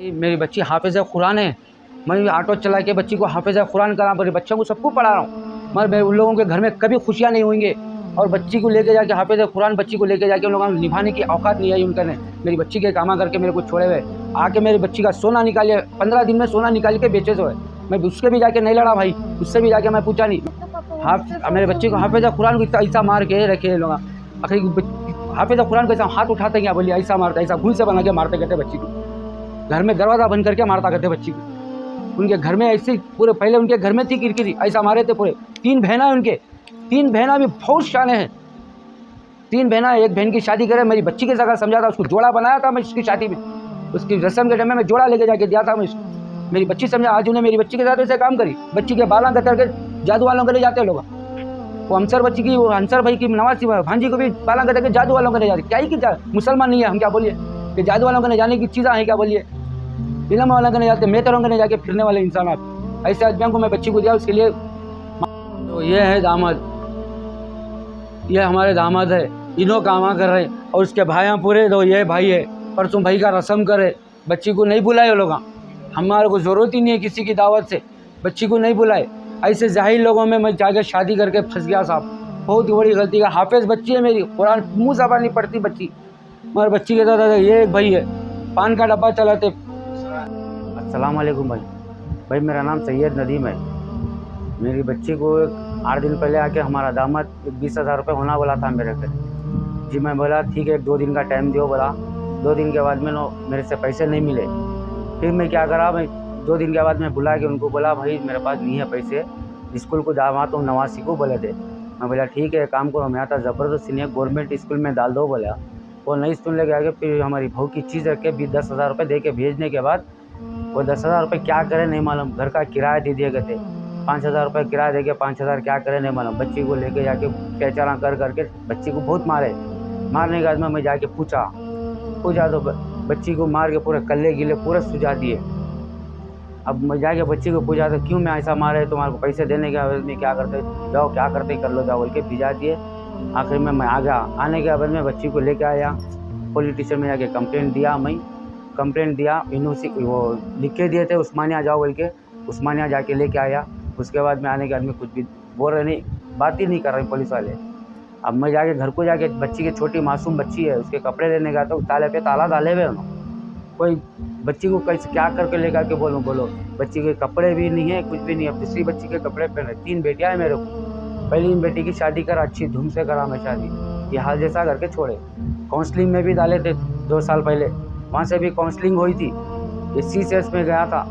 मेरी बच्ची हाफिज़ कुरान है। मैं ऑटो चला के बच्ची को हाफिज़ कुरान करा, मेरे बच्चों को सबको पढ़ा रहा हूँ, मगर मैं उन लोगों के घर में कभी खुशियाँ नहीं होंगे। और बच्ची को लेके जाके हाफिज़ कुरान बच्ची को लेके जाके उन लोगों को निभाने की औकात नहीं आई उनका ने। मेरी बच्ची के कामा करके मेरे को छोड़े हुए, आके मेरी बच्ची का सोना निकाले, 15 दिन में सोना निकाल के बेचे तो है। मैं उसके भी जाके नहीं लड़ा भाई, उससे भी जाके मैं पूछा नहीं। मेरे बच्चे को हाफिज़ कुरान को ऐसा मार के रखे लोग। आखिर हाफिज़ कुरान को ऐसा हाथ उठाते क्या, बोलिए ऐसा मारता, ऐसा घूल से बना के मारते करते बच्ची को, घर में दरवाज़ा बंद करके मारता करते बच्ची को। उनके घर में ऐसे पूरे, पहले उनके घर में थी किरकिरी, ऐसा मारे थे पूरे। 3 बहना है उनके, 3 बहना भी बहुत शाने हैं। 3 बहना, एक बहन की शादी करे, मेरी बच्ची के जगह समझा था, उसको जोड़ा बनाया था मैं उसकी शादी में, उसकी रस्म के टाइम में जोड़ा लेके जाके दिया था मैं उसको। मेरी बच्ची समझा, आज उन्हें मेरी बच्ची के साथ ऐसे काम करी। बच्ची के बाला कतर के जादू वालों के ले जाते लोग। वो हमसर बच्ची की, वो अंसर भाई की नवासी भांजी को भी बाला कतर के जादू वालों के ले जाते। क्या ही की मुसलमान नहीं है हम, क्या बोलिए कि जादू वालों के ले जाने की चीज़ें हैं, क्या बोलिए फिल्म वाला करने जाते, मेहतरों करने जाके फिरने वाले इंसान आप। ऐसे आदमियों को मैं बच्ची को दिया, उसके लिए। तो ये है दामाद, ये हमारे दामाद है, इन्हों कामा कर रहे हैं। और उसके भाइयाँ पूरे, तो ये भाई है, परसों भाई का रस्म करे, बच्ची को नहीं बुलाए लोग। हमारे को ज़रूरत ही नहीं है किसी की दावत से, बच्ची को नहीं बुलाए। ऐसे जाहिल लोगों में मैं जाके शादी करके फंस गया साहब, बहुत बड़ी गलती का। हाफिज़ बच्ची है मेरी, कुरान मुँह ज़बान नहीं पढ़ती बच्ची, मगर बच्ची के साथ ये एक भाई है, पान का डब्बा चलाते। अस्सलाम वालेकुम भाई, मेरा नाम सैयद नदीम है। मेरी बच्ची को 8 दिन पहले आके हमारा दामाद 20,000 रुपये होना बोला था मेरे पे। जी मैं बोला ठीक है, 2 दिन का टाइम दियो बोला। 2 दिन के बाद में मेरे से पैसे नहीं मिले। फिर मैं क्या करा, मैं 2 दिन के बाद मैं बुला के उनको बोला भाई मेरे पास नहीं है पैसे, स्कूल को दामाद तो नवासी को बोले थे। मैं बोला ठीक है, काम करो, मैं आता ज़बरदस्ती नहीं है, गवर्नमेंट स्कूल में डाल दो बोला। वो नहीं सुन लेके आगे, फिर हमारी बहू की चीज़ रख के भी 10,000 रुपये दे के भेजने के बाद, वो 10,000 रुपये क्या करे नहीं मालूम, घर का किराया दे दिए गए थे। 5,000 रुपये किराया दे के 5,000 क्या करे नहीं मालूम। बच्ची को लेके जाके बेचारा कर करके बच्ची को बहुत मारे। मारने के बाद में मैं जाके पूछा तो बच्ची को मार के पूरे कल्ले गिले पूरे सुझा दिए। अब मैं जाके बच्ची को पूछा तो क्यों मैं ऐसा मारे, तुम्हारे को पैसे देने के बाद में क्या करते, जाओ क्या करते कर लो जाओ बोल के भिजा दिए। आखिर में मैं आ गया, आने के बाद में बच्ची को लेके आया, पुलिस स्टेशन में जाके कंप्लेंट दिया। मैं कंप्लेंट दिया, यूनिवर्सिटी वो लिख के दिए थे उस्मानिया जाओ बोल के, उस्मानिया जाके लेके आया। उसके बाद में आने के बाद में कुछ भी बोल रहे नहीं, बात ही नहीं कर रहे पुलिस वाले। अब मैं जाके घर को जाके, बच्ची की छोटी मासूम बच्ची है, उसके कपड़े लेने गया तो ताले पे ताला डाले हुए उन्होंने। कोई बच्ची को कैसे क्या करके लेकर के बोलो बच्ची के कपड़े भी नहीं है, कुछ भी नहीं है। तीसरी बच्ची के कपड़े पहने, 3 बेटियाँ हैं मेरे को। पहली बेटी की शादी करा, अच्छी धूम से करा मैं शादी, ये हाल जैसा करके छोड़े। काउंसलिंग में भी डाले थे 2 साल पहले, वहाँ से भी काउंसलिंग हुई थी। ये CCS में गया था,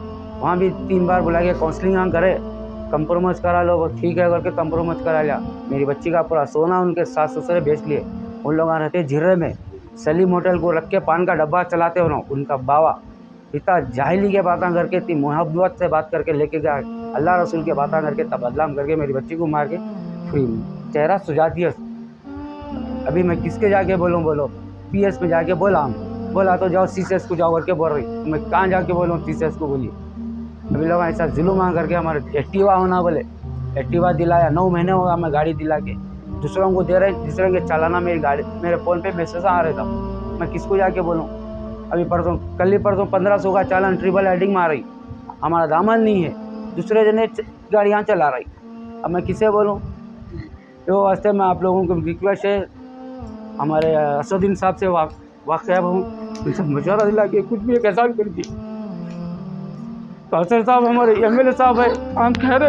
वहाँ भी 3 बार बुला के काउंसलिंग हम करे, कंप्रोमाइज़ करा लो, ठीक है करके कंप्रोमाइज़ करा लिया। मेरी बच्ची का पूरा सोना उनके सास ससुर बेच लिए। उन लोग रहते झिर्रे में, सलीम होटल को रख के पान का डब्बा चलाते हो ना, उनका बावा इतना जाहिली के बातें करके, इतनी मोहब्बत से बात करके लेके गया, अल्लाह रसूल के बातें करके तब बदलाम करके मेरी बच्ची को मार के फिर चेहरा सुझा दिया। अभी मैं किसके जाके बोलो PS में जाके बोला तो जाओ CCS को जाओ करके बोल रही। मैं कहाँ जाके बोलूँ CCS को, बोलिए। अभी लोग ऐसा जुलूम करके हमारे एक्टिवा होना बोले, एक्टिवा दिलाया, 9 महीने हुआ मैं गाड़ी दिला के, दूसरों को दे रहे, दूसरों के चालाना मेरी गाड़ी, मेरे फ़ोन पे मैसेज आ रहा था। मैं किसको जाके बोलूँ। अभी कल ही परसों 1500 का चालान ट्रिपल हेडिंग मार रही, हमारा दामन नहीं है, दूसरे जने गाड़ियाँ चला रही। अब मैं किसे बोलूँ। तो वास्ते में आप लोगों को रिक्वेस्ट है, हमारे असदुद्दीन साहब से वाक़या हूँ, उनसे मशवरा दिला के कुछ भी एक एहसान कर दी। कासर साहब हमारे MLA साहब है, हम ठहरे,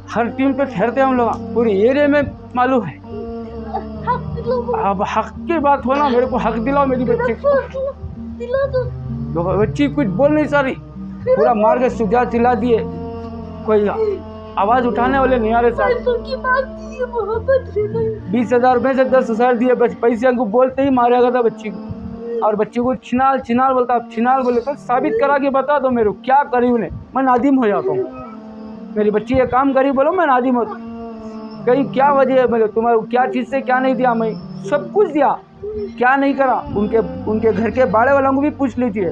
हर टीम पे ठहरते हम लोग, पूरे एरिया में मालूम है। अब हक की बात होना, मेरे को हक दिलाओ मेरी बच्ची को। बच्ची कुछ बोल नहीं सारी, पूरा मार के सुझा चिल्ला दिए, कोई आवाज़ उठाने वाले नहीं आ रहे साहब। 20,000 रुपये से 10,000 दिए, बस पैसे को बोलते ही मारा गया था बच्ची को। और बच्ची को छिनाल बोलता, छिनाल बोले तो साबित करा के बता दो मेरे को, क्या करी उन्हें, मैं नादिम हो जाता हूँ। मेरी बच्ची ये काम करी, बोलो मैं नादिम होता। कहीं क्या वजह है, मेरे तुम्हारे क्या चीज़ से क्या नहीं दिया, मैं सब कुछ दिया, क्या नहीं करा। उनके घर के बाड़े वालों को भी पूछ लीजिए,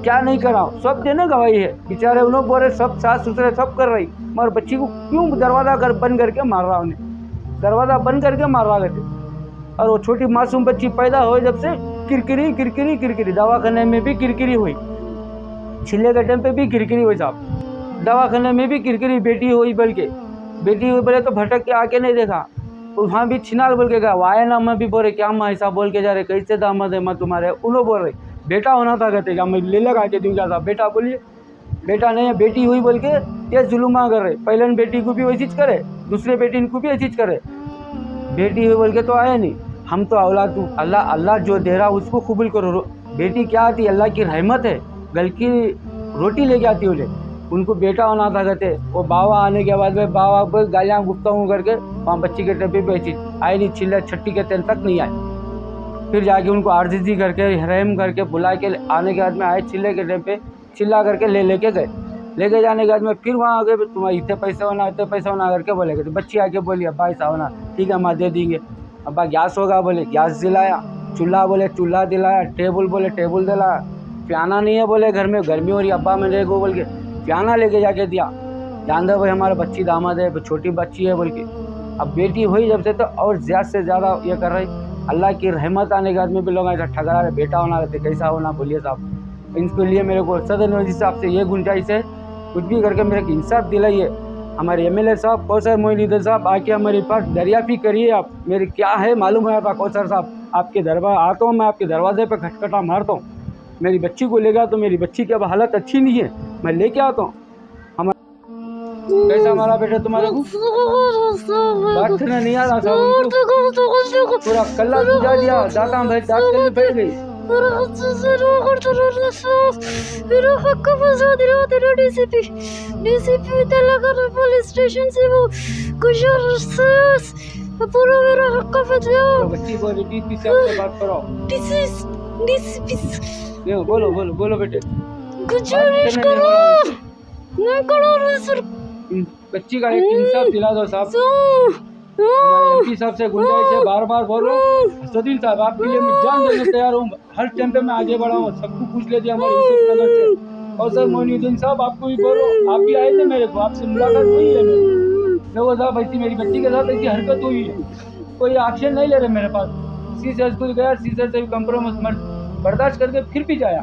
क्या नहीं करा, सब देने गवाही है। बेचारे उन्होंने बोले सब सास ससुरे सब कर रही, मगर बच्ची को क्यों दरवाज़ा बंद करके मार रहा, उन्हें दरवाज़ा बंद करके मार रहा थे। और वो छोटी मासूम बच्ची पैदा हो जब से किरकिरी दवाखाने में भी किरकिरी हुई, छिले के टाइम पे भी किरकिरी हुई साहब, दवाखाने में भी किरकिरी, बेटी हुई बोल के तो भटक के आके नहीं देखा, वहाँ भी छिनाल बोल के गया, वाया ना मैं भी बोल रहे क्या मैं ऐसा बोल के जा रहे, कैसे दामाद है मैं तुम्हारे, उन्होंने बोल रहे बेटा होना था, कहते क्या मैं ले लगा के दूँ क्या साहब, बेटा बोलिए बेटा नहीं है, बेटी हुई बोल के ये जुलुमा कर रहे, पहले बेटी को भी वैसी करे, दूसरे बेटी को भी ऐसी करे, बेटी हुई बोल के तो आए नहीं। हम तो औलाद अल्लाह जो दे रहा उसको कबूल करो। बेटी क्या आती, अल्लाह की रहमत है, गल की रोटी लेके आती उन्हें, उनको बेटा होना था कहते, वो बाबा आने के बाद में बाबा को गालियाँ गुप्ता हूँ करके वहाँ बच्ची के डब्बे पे ऐसी आए नहीं, चिल्ला छट्टी के तेल तक नहीं आए, फिर जाके उनको आरजीजी करके रहम करके बुला के आने के बाद में आए, चिल्ले के टाइम पे चिल्ला करके लेके गए, लेके जाने के बाद में फिर वहाँ आगे तुम्हारे इतने पैसे होना करके बोलेगे, तो बच्ची आके बोली अब्बा ऐसा होना, ठीक है माँ दे देंगे, अब्बा गैस होगा बोले गैस दिलाया, चूल्हा बोले चूल्हा दिलाया, टेबल बोले टेबल दिलाया, पियाना नहीं है बोले घर में गर्मी हो रही, अब्बा मैं ले गो बोल के पियाना लेके जाके दिया, जान दो भाई हमारा बच्ची दामाद है, छोटी बच्ची है बोल के। अब बेटी हुई जब से तो और ज़्यादा से ज़्यादा ये कर रही, अल्लाह की रहमत आने के बाद में भी लोग ऐसा ठगरा रहे, बेटा होना रहते कैसा होना बोलिए साहब। इसके लिए मेरे को सदर नवाजी साहब से ये गुंजाइश है, कुछ भी करके मेरे को इंसाफ दिलाइए। हमारे एमएलए साहब कौसर मोइनुद्दीन साहब आके हमारे पास दरियाफी करिए, आप मेरी क्या है मालूम है आपका कौसर साहब, आपके दरबार आता हूँ मैं, आपके दरवाजे पर खटखटा मारता हूँ, मेरी बच्ची को ले गया तो मेरी बच्ची की अब हालत अच्छी नहीं है, मैं लेके आता हूँ। कैसा हमारा बेटा तुम्हारे को बात करना नहीं आ रहा था, उनको पूरा कल्ला बुझा दिया, दाता भाई दांत के लिए बैठ गई। पुलिस स्टेशन से वो पूरा मेरा हक का फैसला, बच्ची को डीसीपी से बात करो, डीसीपी बोलो बेटे, गुजारिश करो ना करो सर, बच्ची का एक इंसाफ दिला दो साहब। हमारे एमपी साहब से गुंजाइश है, बार बार बोल रहा हूँ सदील साहब आपके लिए मैं जान देने तैयार हूँ, हर टाइम पे मैं आगे बढ़ा हूँ, सबको पूछ लेते हमारे यूसुफ नगर से। और सर मोइनुद्दीन साहब आपको भी बोल रहा हूँ, आप भी आए थे मेरे को, आपसे मुलाकात हुई है मेरी, देखो साहब ऐसी मेरी बच्ची के साथ ऐसी हरकत हुई है, कोई एक्शन नहीं ले रहे मेरे पास, सीसर स्कूल गया, सीसर से भी कंप्रोमाइज बर्दाश्त करके फिर भी जाया,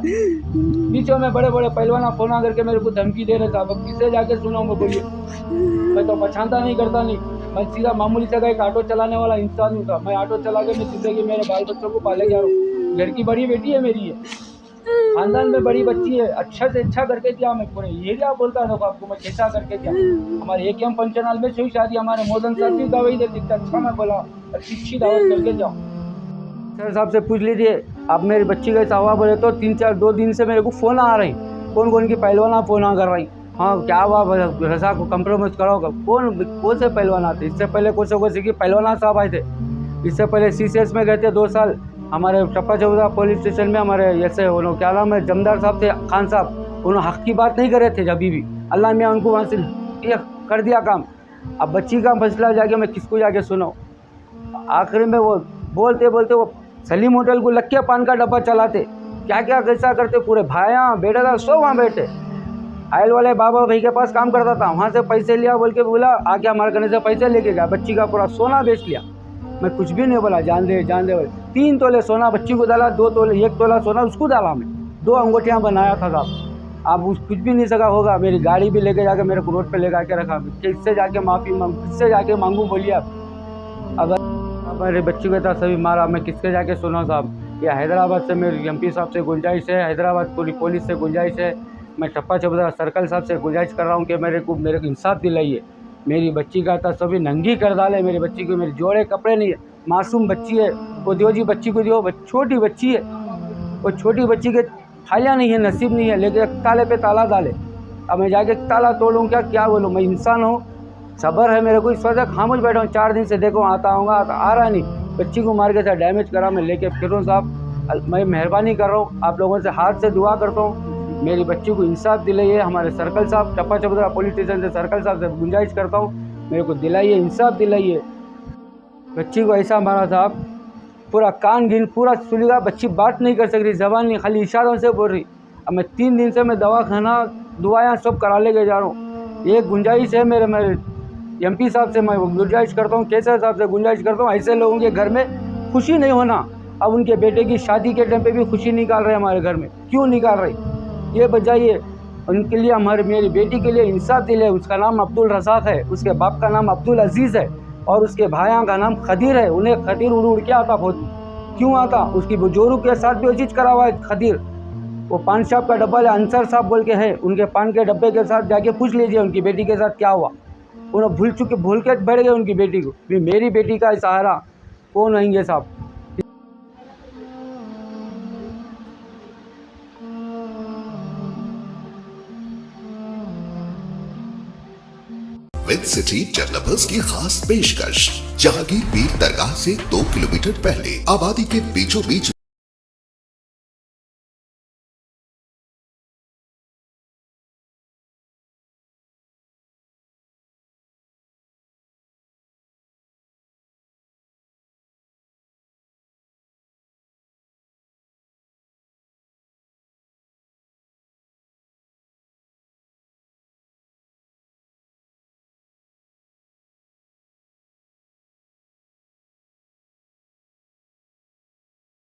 बीचों में बड़े बड़े पहलवाना फोन करके मेरे को धमकी दे रहे साहब, अब किससे जाके सुनाऊंगा बोलिए, मैं तो पहचानता नहीं करता नहीं, मैं सीधा मामूली सा एक ऑटो चलाने वाला इंसान हूँ, मैं ऑटो चला के मैं जिंदगी मेरे बाल बच्चों को पाले जा रहा हूँ, घर की बड़ी बेटी है मेरी, है खानदान में बड़ी बच्ची है, अच्छा से अच्छा करके दिया, मैं पूरे एरिया बोलता था आपको मैं कैसा करके दिया, हमारे AKM पंचनाल में हुई शादी, हमारे मोदन साहब की दवाई देती, अच्छा मैं बोला अच्छी दावत करके जाओ। सर साहब से पूछ लीजिए, आप मेरी बच्ची का हवा बोले तो 2 दिन से मेरे को फ़ोन आ रही, कौन की पहलवाना फ़ोन आ कर रही, हाँ क्या हुआ रजा को कंप्रोमाइज़ कराओगे, कौन से पहलवान आते, इससे पहले कौन से पहलवाना साहब आए थे, इससे पहले CCS में गए थे 2 साल, हमारे टप्पा चौधा पुलिस स्टेशन में हमारे ऐसे उन्होंने क्या नाम है जमदार साहब थे खान साहब, उन्होंने हक की बात नहीं कर रहे थे अभी भी, अल्लाह मियाँ उनको वहाँ से ये कर दिया काम। अब बच्ची का फैसला जाके मैं किसको जाके सुनाऊँ, आखिर में वो बोलते वो सलीम होटल को लक्के पान का डब्बा चलाते, क्या क्या कैसा करते, पूरे भाया बेटा था सो वहाँ बैठे, आयल वाले बाबा भाई के पास काम करता था, वहाँ से पैसे लिया बोल के बोला आके हमारे करने से पैसे लेके गया, बच्ची का पूरा सोना बेच लिया, मैं कुछ भी नहीं बोला, जान दे 3 तोले सोना बच्ची को डाला, 2 तोले 1 तोला सोना उसको डाला, मैं 2 अंगूठियाँ बनाया था साहब, अब कुछ भी नहीं सका होगा, मेरी गाड़ी भी लेके जाकर मेरे को रोड पे लेकर के रखा, किससे जाके माफ़ी किससे जाके मांगूँ बोलिए आप, अगर मेरे बच्ची के साथ सभी मारा मैं किसके जाके सुना साहब। ये हैदराबाद से मेरी MP साहब से गुंजाइश है, हैदराबाद पूरी पुलिस से गुंजाइश है, मैं टप्पा चौधरा सर्कल साहब से गुंजाइश कर रहा हूँ कि मेरे को इंसाफ दिलाइए, मेरी बच्ची का था सभी नंगी कर डाले, मेरी बच्ची को मेरे जोड़े कपड़े नहीं है, मासूम बच्ची है, वो दियो जी बच्ची को दियो, छोटी बच्ची है, वो छोटी बच्ची के थालियाँ नहीं है, नसीब नहीं है, लेकिन ताले पे ताला डाले, अब मैं जाके ताला तोड़ूँ क्या बोलूँ, मैं इंसान हूँ, सब्र है मेरे को, इस वजह खामोश बैठा हूँ, 4 दिन से देखो आता आ रहा नहीं, बच्ची को मार के साथ डैमेज करा, मैं लेके फिर हूँ साहब, मैं मेहरबानी कर रहा हूँ आप लोगों से, हाथ से दुआ करता हूँ, मेरी बच्ची को इंसाफ दिलाइए, हमारे सर्कल साहब टप्पा चौधरा पुलिस स्टेशन से सर्कल साहब से गुंजाइश करता हूँ, मेरे को दिलाइए इंसाफ दिलाइए, बच्ची को ऐसा मारा साहब, पूरा कान गिन पूरा सुनेगा, बच्ची बात नहीं कर सक रही, ज़बान नहीं, खाली इशारों से बोल रही, अब मैं 3 दिन से मैं दवाखाना दवाएँ सब करा लेके जा रहा हूँ, ये गुंजाइश है मेरे MP साहब से मैं गुंजाइश करता हूँ, केसर साहब से गुंजाइश करता हूँ, ऐसे लोगों के घर में खुशी नहीं होना, अब उनके बेटे की शादी के टाइम पे भी खुशी निकाल रहे हमारे घर में, क्यों निकाल रहे, ये बजाइए। उनके लिए हमारे मेरी बेटी के लिए इंसाफ दिले। उसका नाम अब्दुल रज़ाक है, उसके बाप का नाम अब्दुल अजीज़ है और उसके भाइयों का नाम खदीर है। उन्हें खदीर उड़ के आता, बहुत क्यों आता? उसकी बुजुर्ग के साथ भी वो चीज़ करा हुआ है खदीर। वो पान साहब का डब्बा है, अंसर साहब बोल के है, उनके पान के डब्बे के साथ जाके पूछ लीजिए उनकी बेटी के साथ क्या हुआ। उन्हें भूल के बैठ गए उनकी बेटी को। भी मेरी बेटी का सहारा कौन रहेंगे साहब? विद सिटी डेवलपर्स की खास पेशकश, जहांगीर पीर दरगाह से 2 किलोमीटर पहले आबादी के बीचों बीच